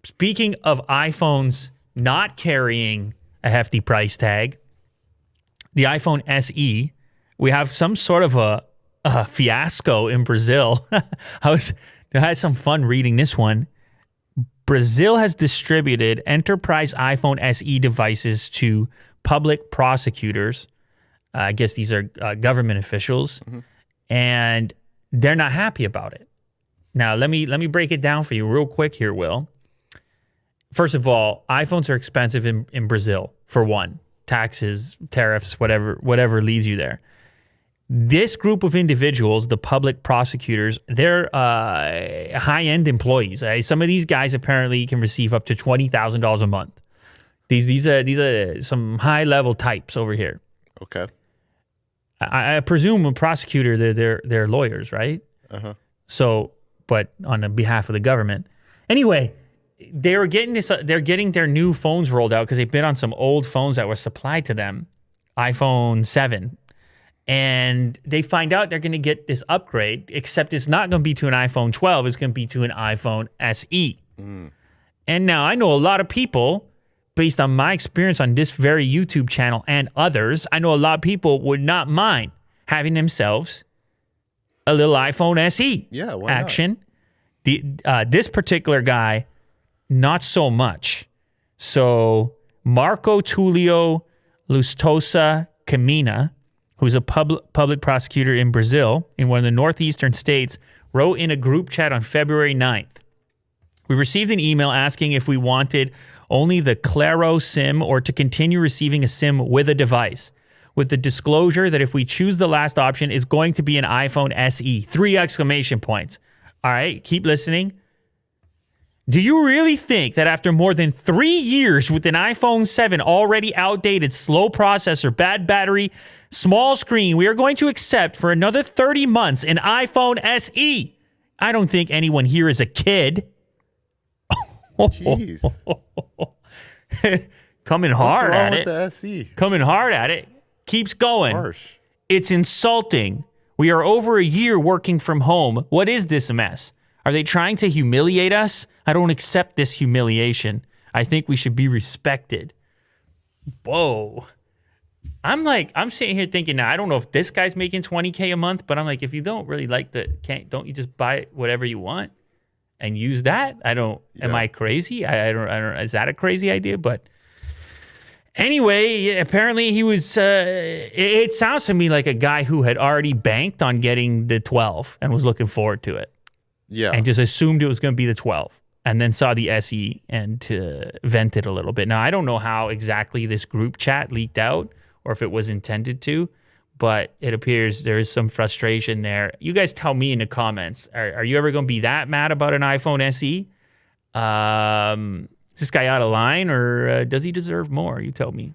Speaking of iPhones not carrying a hefty price tag, the iPhone SE, we have some sort of a fiasco in Brazil. I had some fun reading this one. Brazil has distributed enterprise iPhone SE devices to public prosecutors. I guess these are government officials, and they're not happy about it. Now, let me break it down for you real quick here, Will. First of all, iPhones are expensive in Brazil, for one. Taxes, tariffs, whatever leads you there. This group of individuals, the public prosecutors, they're high-end employees. Some of these guys apparently can receive up to $20,000 a month. These are some high-level types over here. Okay. I presume a prosecutor, they're lawyers, right? Uh-huh. So, but on the behalf of the government. Anyway, they're getting their new phones rolled out because they've been on some old phones that were supplied to them, iPhone 7. And they find out they're going to get this upgrade, except it's not going to be to an iPhone 12. It's going to be to an iPhone SE. And now I know a lot of people, based on my experience on this very YouTube channel and others, I know a lot of people would not mind having themselves a little iPhone SE action. This particular guy, not so much. So Marco Tulio Lustosa Camina, who's a public prosecutor in Brazil, in one of the northeastern states, wrote in a group chat on February 9th. We received an email asking if we wanted only the Claro SIM or to continue receiving a SIM with a device, with the disclosure that if we choose the last option, it's going to be an iPhone SE. 3 exclamation points. All right, keep listening. Do you really think that after more than 3 years with an iPhone 7 already outdated, slow processor, bad battery, small screen, we are going to accept for another 30 months an iPhone SE? I don't think anyone here is a kid. Jeez. Coming hard at it. What's wrong with the SE? Coming hard at it. Keeps going. Harsh. It's insulting. We are over a year working from home. What is this mess? Are they trying to humiliate us? I don't accept this humiliation. I think we should be respected. Whoa. I'm sitting here thinking, now, I don't know if this guy's making $20K a month, but I'm like, if you don't really like don't you just buy whatever you want and use that? Am I crazy? I don't, is that a crazy idea? But anyway, apparently he was, it sounds to me like a guy who had already banked on getting the 12 and was looking forward to it. Yeah. And just assumed it was going to be the 12 and then saw the SE and vented a little bit. Now, I don't know how exactly this group chat leaked out or if it was intended to, but it appears there is some frustration there. You guys tell me in the comments, are you ever going to be that mad about an iPhone SE? Is this guy out of line or does he deserve more? You tell me.